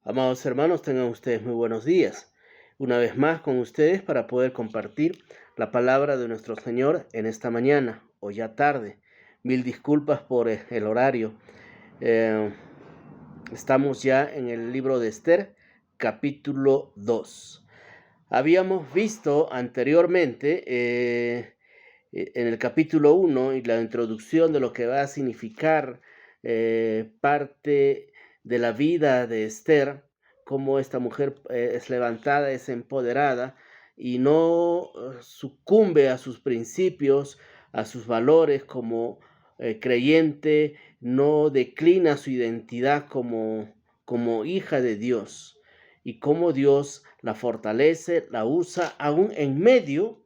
Amados hermanos, tengan ustedes muy buenos días. Una vez más con ustedes para poder compartir la palabra de nuestro Señor en esta mañana o ya tarde. Mil disculpas por el horario. Estamos ya en el libro de Esther, capítulo 2. Habíamos visto anteriormente en el capítulo 1 y la introducción de lo que va a significar parte de la vida de Esther, cómo esta mujer es levantada, es empoderada y no sucumbe a sus principios, a sus valores como creyente, no declina su identidad como hija de Dios y cómo Dios la fortalece, la usa aún en medio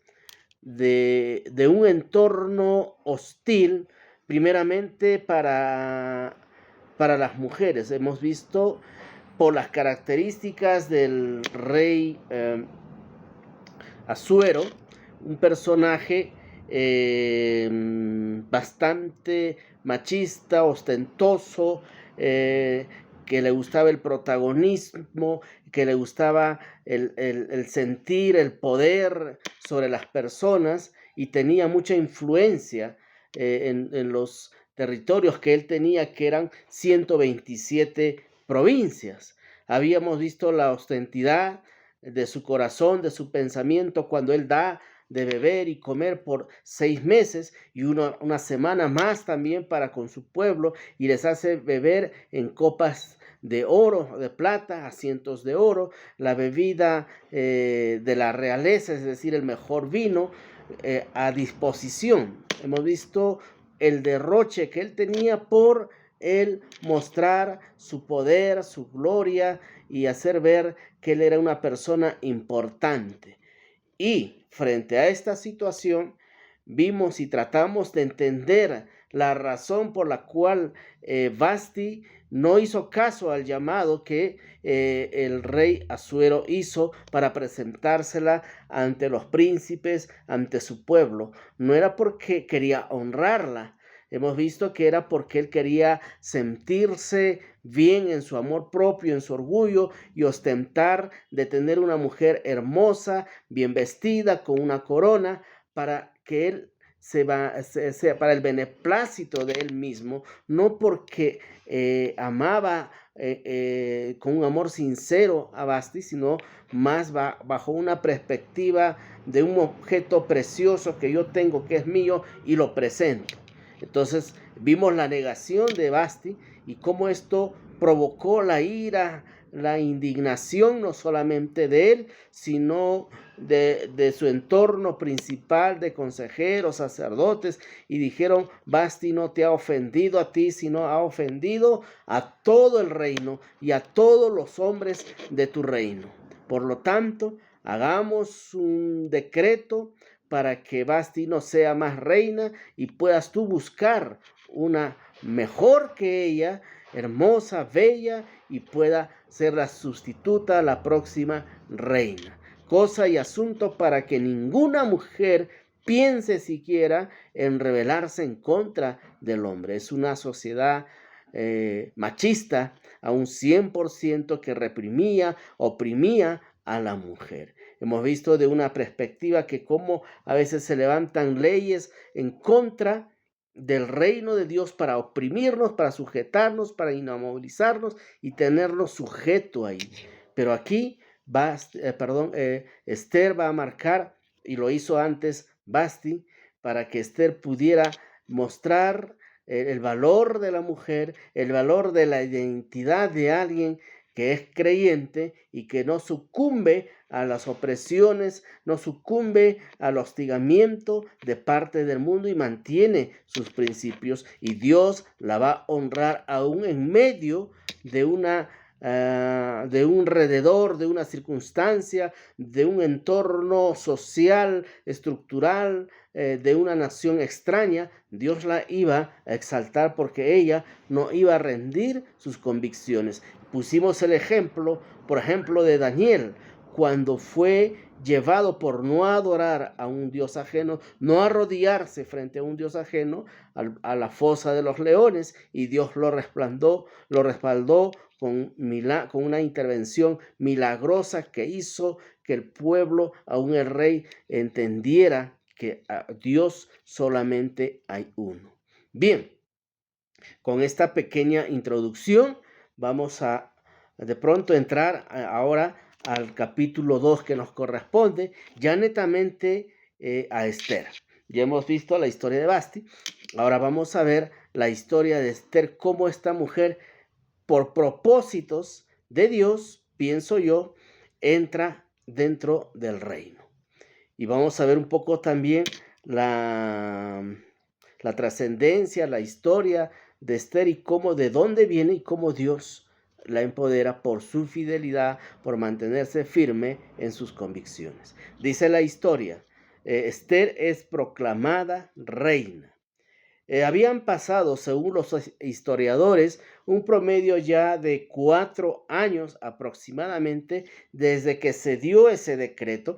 de un entorno hostil, primeramente para las mujeres. Hemos visto por las características del rey Asuero, un personaje bastante machista, ostentoso, que le gustaba el protagonismo, que le gustaba el sentir el poder sobre las personas y tenía mucha influencia en los territorios que él tenía, que eran 127 provincias. Habíamos visto la ostensidad de su corazón, de su pensamiento, cuando él da de beber y comer por 6 meses y una semana más también para con su pueblo, y les hace beber en copas de oro, de plata, asientos de oro, la bebida de la realeza, es decir, el mejor vino a disposición. Hemos visto el derroche que él tenía por el mostrar su poder, su gloria y hacer ver que él era una persona importante. Y frente a esta situación, vimos y tratamos de entender la razón por la cual Vasti no hizo caso al llamado que el rey Asuero hizo para presentársela ante los príncipes, ante su pueblo. No era porque quería honrarla. Hemos visto que era porque él quería sentirse bien en su amor propio, en su orgullo y ostentar de tener una mujer hermosa, bien vestida, con una corona, para que él sea para el beneplácito de él mismo, no porque amaba con un amor sincero a Vasti, sino más bajo una perspectiva de un objeto precioso que yo tengo, que es mío, y lo presento. Entonces vimos la negación de Vasti y cómo esto provocó la ira, la indignación no solamente de él, sino de su entorno principal, de consejeros, sacerdotes, y dijeron: Vasti no te ha ofendido a ti, sino ha ofendido a todo el reino y a todos los hombres de tu reino. Por lo tanto, hagamos un decreto para que Vasti no sea más reina y puedas tú buscar una mejor que ella, hermosa, bella, y pueda ser la sustituta, la próxima reina. Cosa y asunto para que ninguna mujer piense siquiera en rebelarse en contra del hombre. Es una sociedad machista a un 100% que reprimía, oprimía a la mujer. Hemos visto de una perspectiva que cómo a veces se levantan leyes en contra del reino de Dios para oprimirnos, para sujetarnos, para inamovilizarnos y tenernos sujeto ahí. Pero aquí Esther va a marcar, y lo hizo antes Vasti, para que Esther pudiera mostrar el valor de la mujer, el valor de la identidad de alguien que es creyente y que no sucumbe a las opresiones, no sucumbe al hostigamiento de parte del mundo y mantiene sus principios, y Dios la va a honrar aún en medio de un alrededor, de una circunstancia, de un entorno social, estructural, de una nación extraña. Dios la iba a exaltar porque ella no iba a rendir sus convicciones. Pusimos el ejemplo, por ejemplo, de Daniel, cuando fue llevado por no adorar a un Dios ajeno, no arrodillarse frente a un Dios ajeno, a la fosa de los leones, y Dios lo respaldó con una intervención milagrosa que hizo que el pueblo, aún el rey, entendiera que a Dios solamente hay uno. Bien, con esta pequeña introducción vamos a de pronto entrar ahora al capítulo 2 que nos corresponde, ya netamente a Esther. Ya hemos visto la historia de Vasti, ahora vamos a ver la historia de Esther, cómo esta mujer, por propósitos de Dios, pienso yo, entra dentro del reino. Y vamos a ver un poco también la trascendencia, la historia de Esther y cómo, de dónde viene y cómo Dios la empodera por su fidelidad, por mantenerse firme en sus convicciones. Dice la historia, Esther es proclamada reina. Habían pasado, según los historiadores, un promedio ya de 4 años aproximadamente desde que se dio ese decreto.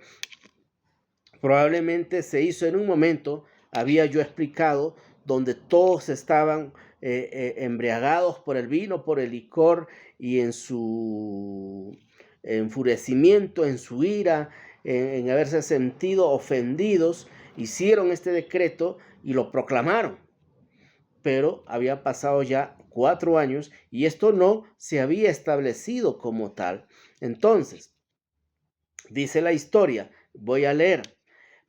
Probablemente se hizo en un momento, había yo explicado, donde todos estaban embriagados por el vino, por el licor, y en su enfurecimiento, en su ira, en haberse sentido ofendidos, hicieron este decreto y lo proclamaron. Pero había pasado ya 4 años y esto no se había establecido como tal. Entonces, dice la historia, voy a leer.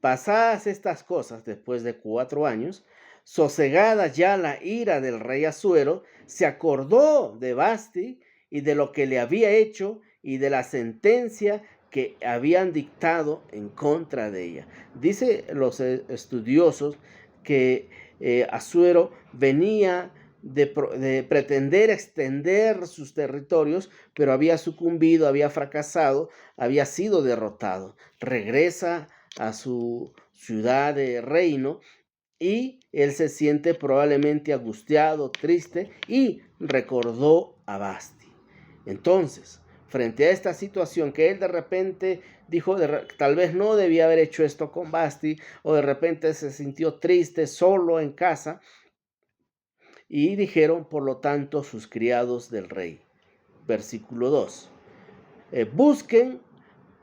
Pasadas estas cosas, después de 4 años, sosegada ya la ira del rey Asuero, se acordó de Vasti y de lo que le había hecho y de la sentencia que habían dictado en contra de ella. Dice los estudiosos que Asuero venía de pretender extender sus territorios, pero había sucumbido, había fracasado, había sido derrotado. Regresa a su ciudad de reino y él se siente probablemente angustiado, triste y recordó a Vasti. Entonces, frente a esta situación que él de repente dijo, tal vez no debía haber hecho esto con Vasti, o de repente se sintió triste, solo en casa, y dijeron, por lo tanto, sus criados del rey. Versículo 2. Busquen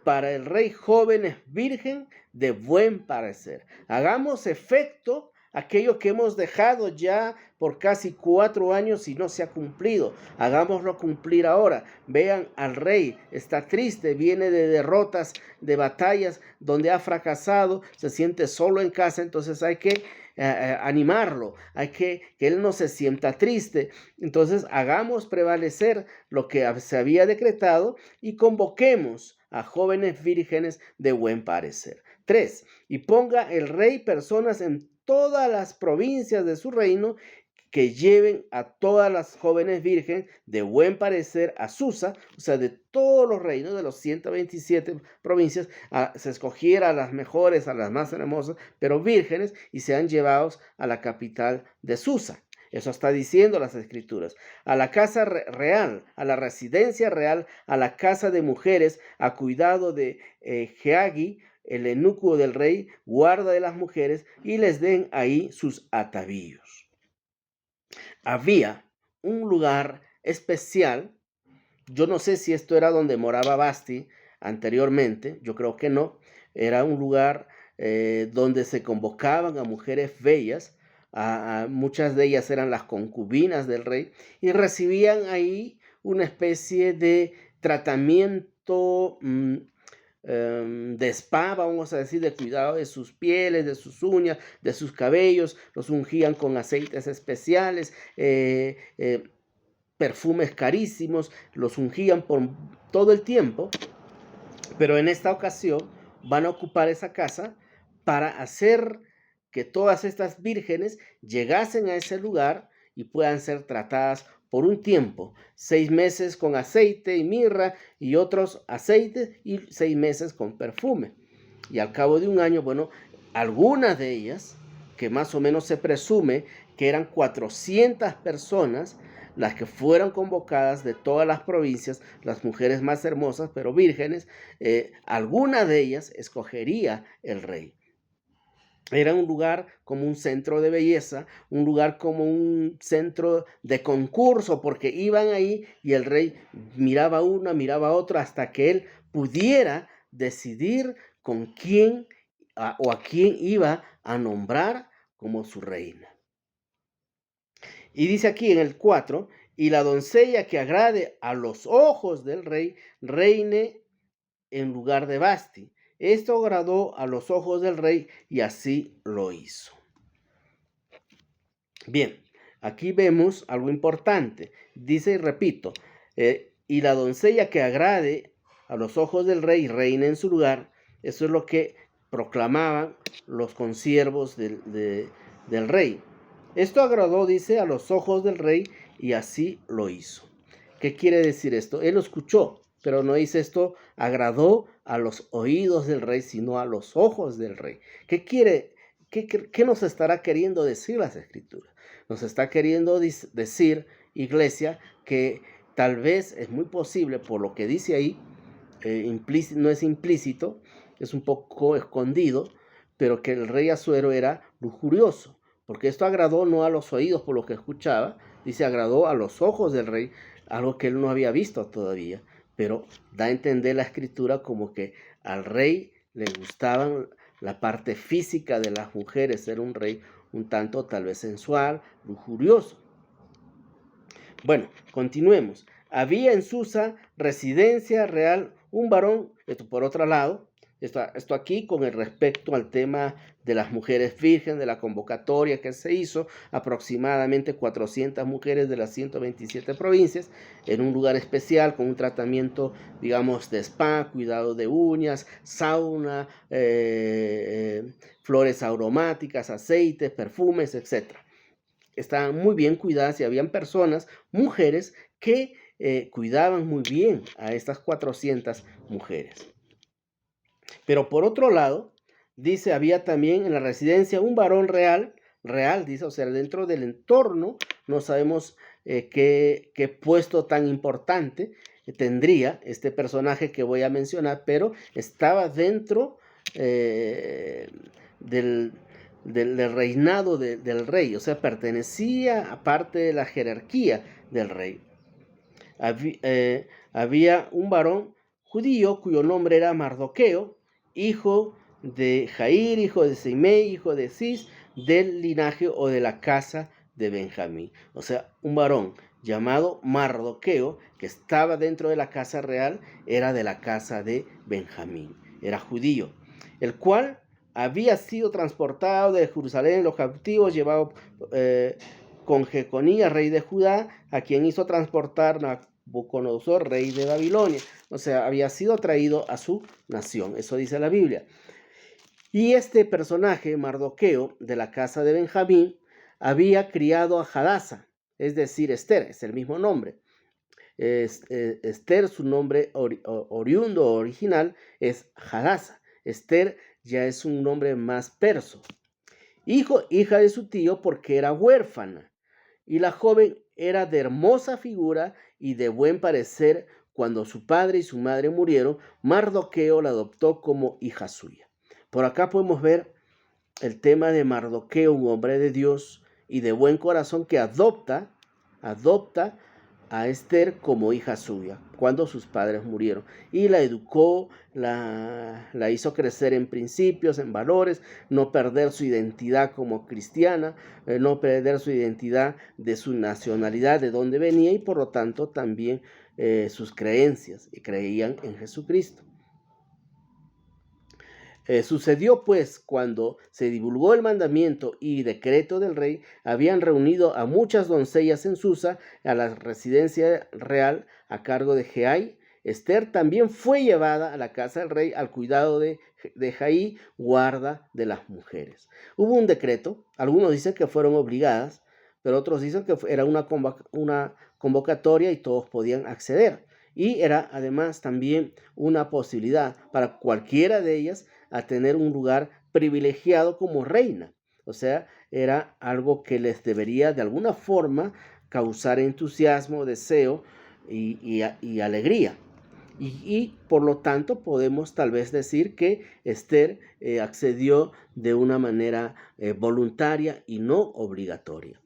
para el rey jóvenes virgen de buen parecer. Hagamos efecto aquello que hemos dejado ya por casi 4 años y no se ha cumplido. Hagámoslo cumplir ahora. Vean al rey, está triste, viene de derrotas, de batallas donde ha fracasado, se siente solo en casa, entonces hay que animarlo, hay que él no se sienta triste. Entonces hagamos prevalecer lo que se había decretado y convoquemos a jóvenes vírgenes de buen parecer. 3. Y ponga el rey personas en todas las provincias de su reino que lleven a todas las jóvenes vírgenes de buen parecer a Susa, o sea, de todos los reinos, de los 127 provincias, se escogiera a las mejores, a las más hermosas, pero vírgenes, y sean llevados a la capital de Susa. Eso está diciendo las escrituras. A la casa real, a la residencia real, a la casa de mujeres, a cuidado de Geagi, el eunuco del rey, guarda de las mujeres, y les den ahí sus atavíos. Había un lugar especial, yo no sé si esto era donde moraba Vasti anteriormente, yo creo que no, era un lugar donde se convocaban a mujeres bellas, muchas de ellas eran las concubinas del rey, y recibían ahí una especie de tratamiento de spa, vamos a decir, de cuidado de sus pieles, de sus uñas, de sus cabellos, los ungían con aceites especiales, perfumes carísimos, los ungían por todo el tiempo, pero en esta ocasión van a ocupar esa casa para hacer que todas estas vírgenes llegasen a ese lugar y puedan ser tratadas por un tiempo, 6 meses con aceite y mirra y otros aceites y 6 meses con perfume. Y al cabo de un año, bueno, algunas de ellas, que más o menos se presume que eran 400 personas, las que fueron convocadas de todas las provincias, las mujeres más hermosas, pero vírgenes, alguna de ellas escogería el rey. Era un lugar como un centro de belleza, un lugar como un centro de concurso, porque iban ahí y el rey miraba una, miraba otra, hasta que él pudiera decidir con quién o a quién iba a nombrar como su reina. Y dice aquí en el 4, y la doncella que agrade a los ojos del rey, reine en lugar de Basti. Esto agradó a los ojos del rey y así lo hizo. Bien, aquí vemos algo importante. Dice y repito, y la doncella que agrade a los ojos del rey reina en su lugar. Eso es lo que proclamaban los consiervos del rey. Esto agradó, dice, a los ojos del rey y así lo hizo. ¿Qué quiere decir esto? Él lo escuchó, pero no dice esto agradó a los oídos del rey, sino a los ojos del rey. ¿Qué nos estará queriendo decir las escrituras? Nos está queriendo decir, iglesia, que tal vez es muy posible, por lo que dice ahí, no es implícito, es un poco escondido, pero que el rey Asuero era lujurioso, porque esto agradó no a los oídos por lo que escuchaba, dice agradó a los ojos del rey, algo que él no había visto todavía, pero da a entender la escritura como que al rey le gustaban la parte física de las mujeres, era un rey un tanto tal vez sensual, lujurioso. Bueno, continuemos. Había en Susa residencia real un varón, esto por otro lado, esto aquí con el respecto al tema de las mujeres vírgenes, de la convocatoria que se hizo, aproximadamente 400 mujeres de las 127 provincias, en un lugar especial, con un tratamiento, digamos, de spa, cuidado de uñas, sauna, flores aromáticas, aceites, perfumes, etc. Estaban muy bien cuidadas y habían personas, mujeres, que cuidaban muy bien a estas 400 mujeres. Pero por otro lado, dice, había también en la residencia un varón real, dice, o sea, dentro del entorno, no sabemos qué puesto tan importante tendría este personaje que voy a mencionar, pero estaba dentro del reinado del rey, o sea, pertenecía a parte de la jerarquía del rey. Había un varón judío cuyo nombre era Mardoqueo, hijo de Jair, hijo de Simei, hijo de Cis, del linaje o de la casa de Benjamín. O sea, un varón llamado Mardoqueo, que estaba dentro de la casa real, era de la casa de Benjamín, era judío, el cual había sido transportado de Jerusalén los cautivos, llevado con Jeconías, rey de Judá, a quien hizo transportar Nabucodonosor, rey de Babilonia. O sea, había sido traído a su nación. Eso dice la Biblia. Y este personaje, Mardoqueo, de la casa de Benjamín, había criado a Hadasa, es decir, Esther, es el mismo nombre. Esther, su nombre oriundo original es Hadasa. Esther ya es un nombre más perso. Hija de su tío porque era huérfana. Y la joven era de hermosa figura y de buen parecer. Cuando su padre y su madre murieron, Mardoqueo la adoptó como hija suya. Por acá podemos ver el tema de Mardoqueo, un hombre de Dios y de buen corazón que adopta a Esther como hija suya cuando sus padres murieron y la educó, la hizo crecer en principios, en valores, no perder su identidad como cristiana, no perder su identidad de su nacionalidad, de dónde venía y por lo tanto también sus creencias, y creían en Jesucristo. Sucedió pues cuando se divulgó el mandamiento y decreto del rey, habían reunido a muchas doncellas en Susa, a la residencia real a cargo de Jeai. Esther también fue llevada a la casa del rey al cuidado de Jaí, guarda de las mujeres. Hubo un decreto, algunos dicen que fueron obligadas, pero otros dicen que era una convocatoria y todos podían acceder. Y era además también una posibilidad para cualquiera de ellas a tener un lugar privilegiado como reina. O sea, era algo que les debería de alguna forma causar entusiasmo, deseo y alegría. y por lo tanto podemos tal vez decir que Esther accedió de una manera voluntaria y no obligatoria.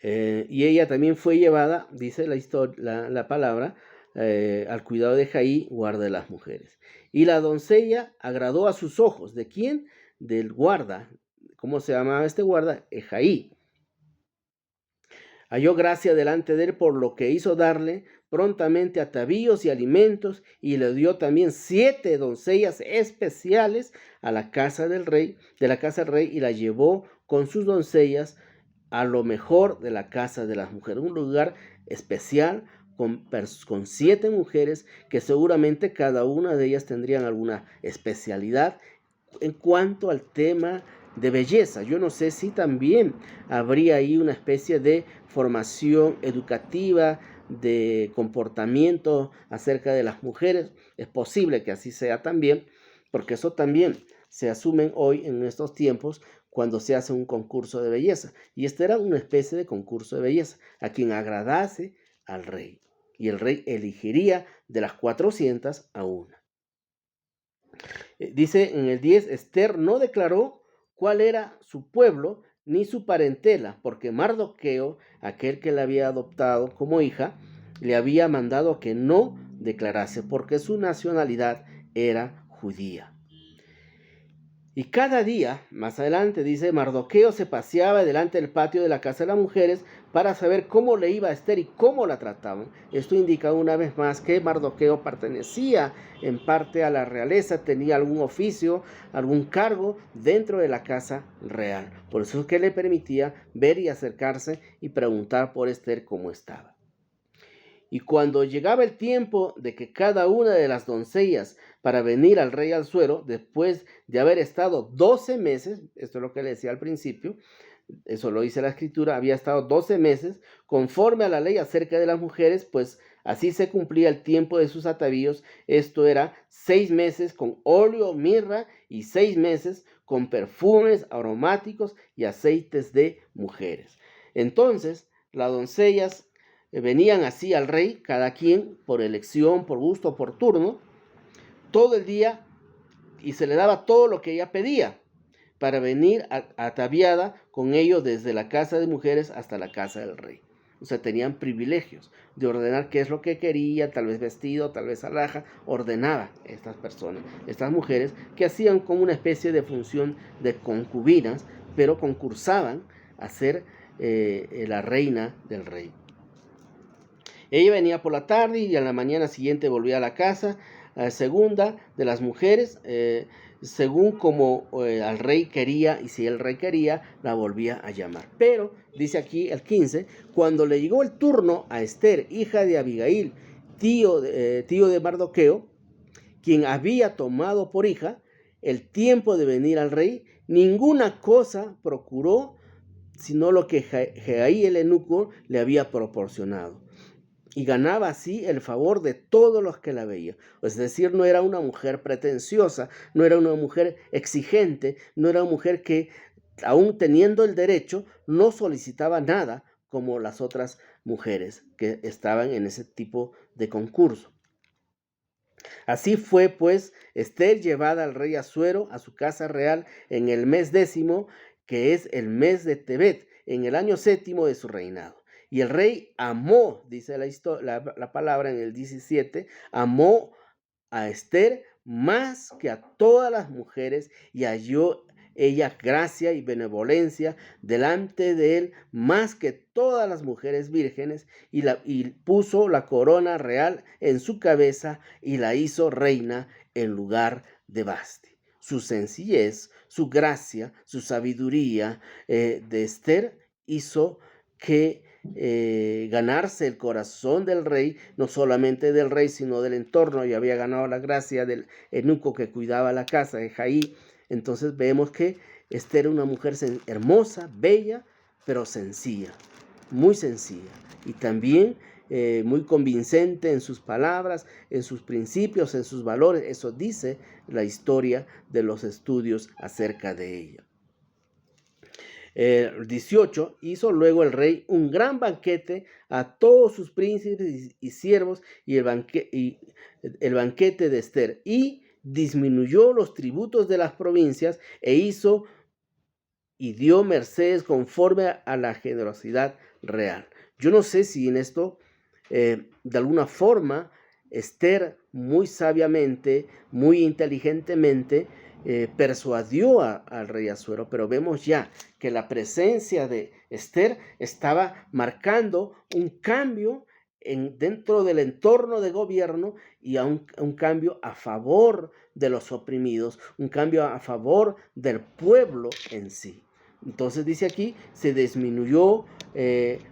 Y ella también fue llevada, dice la palabra, al cuidado de Jaí, guarda de las mujeres. Y la doncella agradó a sus ojos. ¿De quién? Del guarda. ¿Cómo se llamaba este guarda? Jaí. Halló gracia delante de él por lo que hizo darle prontamente atavíos y alimentos, y le dio también 7 doncellas especiales a la casa del rey, de la casa del rey, y la llevó con sus doncellas a lo mejor de la casa de las mujeres, un lugar especial con 7 mujeres que seguramente cada una de ellas tendrían alguna especialidad en cuanto al tema de belleza. Yo no sé si también habría ahí una especie de formación educativa, de comportamiento acerca de las mujeres. Es posible que así sea también, porque eso también se asumen hoy en estos tiempos cuando se hace un concurso de belleza. Y este era una especie de concurso de belleza, a quien agradase al rey. Y el rey elegiría de las 400 a una. Dice en el 10, Esther no declaró cuál era su pueblo ni su parentela, porque Mardoqueo, aquel que la había adoptado como hija, le había mandado que no declarase, porque su nacionalidad era judía. Y cada día, más adelante, dice, Mardoqueo se paseaba delante del patio de la casa de las mujeres para saber cómo le iba a Esther y cómo la trataban. Esto indica una vez más que Mardoqueo pertenecía en parte a la realeza, tenía algún oficio, algún cargo dentro de la casa real. Por eso es que le permitía ver y acercarse y preguntar por Esther cómo estaba. Y cuando llegaba el tiempo de que cada una de las doncellas para venir al rey Asuero, después de haber estado 12 meses, esto es lo que le decía al principio, eso lo dice la escritura, había estado 12 meses, conforme a la ley acerca de las mujeres, pues así se cumplía el tiempo de sus atavíos. Esto era 6 meses con óleo, mirra, y 6 meses con perfumes aromáticos y aceites de mujeres. Entonces, las doncellas venían así al rey, cada quien por elección, por gusto, por turno, todo el día, y se le daba todo lo que ella pedía para venir ataviada con ellos desde la casa de mujeres hasta la casa del rey. O sea, tenían privilegios de ordenar qué es lo que quería, tal vez vestido, tal vez alhaja, ordenaba estas personas, estas mujeres que hacían como una especie de función de concubinas, pero concursaban a ser la reina del rey. Ella venía por la tarde y a la mañana siguiente volvía a la casa segunda de las mujeres, según como al rey quería, y si el rey quería, la volvía a llamar. Pero, dice aquí el 15, cuando le llegó el turno a Esther, hija de Abigail, tío de Mardoqueo, quien había tomado por hija el tiempo de venir al rey, ninguna cosa procuró sino lo que Jaí el eunuco le había proporcionado. Y ganaba así el favor de todos los que la veían. Es decir, no era una mujer pretenciosa, no era una mujer exigente, no era una mujer que, aún teniendo el derecho, no solicitaba nada como las otras mujeres que estaban en ese tipo de concurso. Así fue, pues, Esther llevada al rey Asuero a su casa real en el mes 10, que es el mes de Tebet, en el año 7 de su reinado. Y el rey amó, dice la palabra en el 17, amó a Esther más que a todas las mujeres, y halló ella gracia y benevolencia delante de él más que todas las mujeres vírgenes, y puso la corona real en su cabeza y la hizo reina en lugar de Vasti. Su sencillez, su gracia, su sabiduría de Esther hizo que ganarse el corazón del rey, no solamente del rey, sino del entorno, y había ganado la gracia del eunuco que cuidaba la casa de Jaí. Entonces vemos que Esther era una mujer hermosa, bella, pero sencilla, muy sencilla, y también muy convincente en sus palabras, en sus principios, en sus valores. Eso dice la historia de los estudios acerca de ella. 18, hizo luego el rey un gran banquete a todos sus príncipes y siervos y el banquete de Ester, y disminuyó los tributos de las provincias e hizo y dio mercedes conforme a la generosidad real. Yo no sé si en esto, de alguna forma, Ester muy sabiamente, muy inteligentemente, persuadió al rey Asuero, pero vemos ya que la presencia de Ester estaba marcando un cambio dentro del entorno de gobierno y un cambio a favor de los oprimidos, un cambio a favor del pueblo en sí. Entonces dice aquí, se disminuyó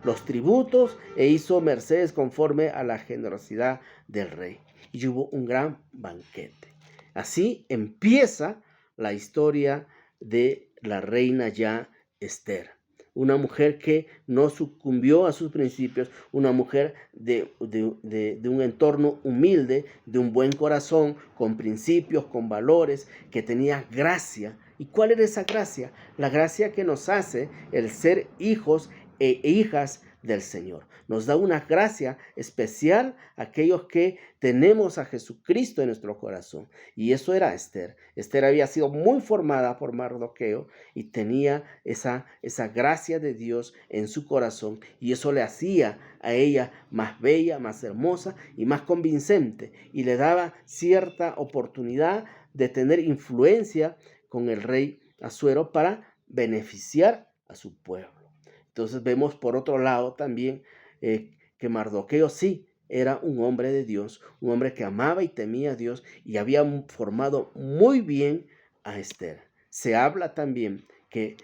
los tributos e hizo mercedes conforme a la generosidad del rey. Y hubo un gran banquete. Así empieza la historia de la reina ya Ester. Una mujer que no sucumbió a sus principios, una mujer de un entorno humilde, de un buen corazón, con principios, con valores, que tenía gracia. ¿Y cuál era esa gracia? La gracia que nos hace el ser hijos e hijas del Señor. Nos da una gracia especial a aquellos que tenemos a Jesucristo en nuestro corazón. Y eso era Ester. Ester había sido muy formada por Mardoqueo y tenía esa gracia de Dios en su corazón. Y eso le hacía a ella más bella, más hermosa y más convincente. Y le daba cierta oportunidad de tener influencia con el rey Asuero para beneficiar a su pueblo. Entonces vemos por otro lado también que Mardoqueo sí era un hombre de Dios, un hombre que amaba y temía a Dios y había formado muy bien a Ester. Se habla también que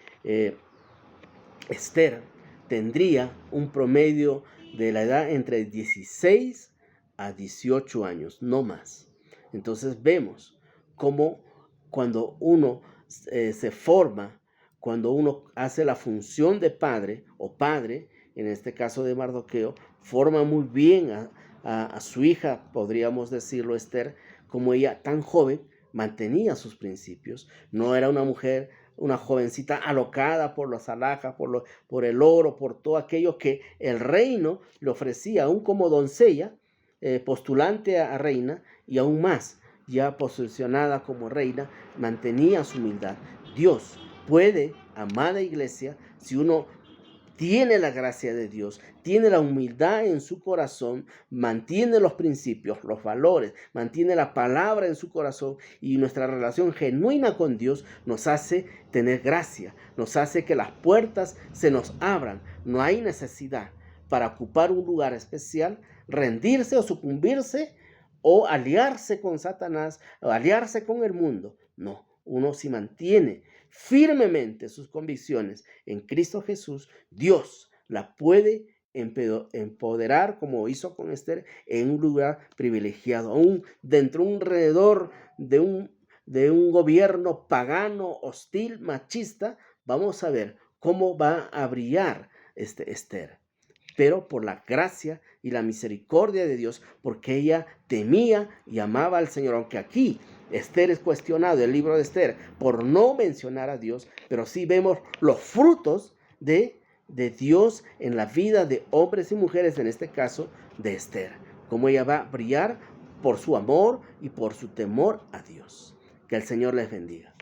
Ester tendría un promedio de la edad entre 16 a 18 años, no más. Entonces vemos cómo cuando uno se forma, cuando uno hace la función de padre o padre, en este caso de Mardoqueo, forma muy bien a su hija, podríamos decirlo, Ester, como ella tan joven mantenía sus principios. No era una mujer, una jovencita alocada por las alhajas, por el oro, por todo aquello que el reino le ofrecía, aún como doncella, postulante a reina, y aún más, ya posicionada como reina, mantenía su humildad. Dios puede, amada iglesia, si uno tiene la gracia de Dios, tiene la humildad en su corazón, mantiene los principios, los valores, mantiene la palabra en su corazón y nuestra relación genuina con Dios nos hace tener gracia, nos hace que las puertas se nos abran. No hay necesidad para ocupar un lugar especial, rendirse o sucumbirse o aliarse con Satanás o aliarse con el mundo. No, uno si mantiene firmemente sus convicciones en Cristo Jesús, Dios la puede empoderar, como hizo con Ester, en un lugar privilegiado, aún dentro, alrededor de un gobierno pagano, hostil, machista. Vamos a ver cómo va a brillar Ester, pero por la gracia y la misericordia de Dios, porque ella temía y amaba al Señor, aunque aquí Ester es cuestionado, el libro de Ester, por no mencionar a Dios, pero sí vemos los frutos de Dios en la vida de hombres y mujeres, en este caso de Ester, cómo ella va a brillar por su amor y por su temor a Dios. Que el Señor les bendiga.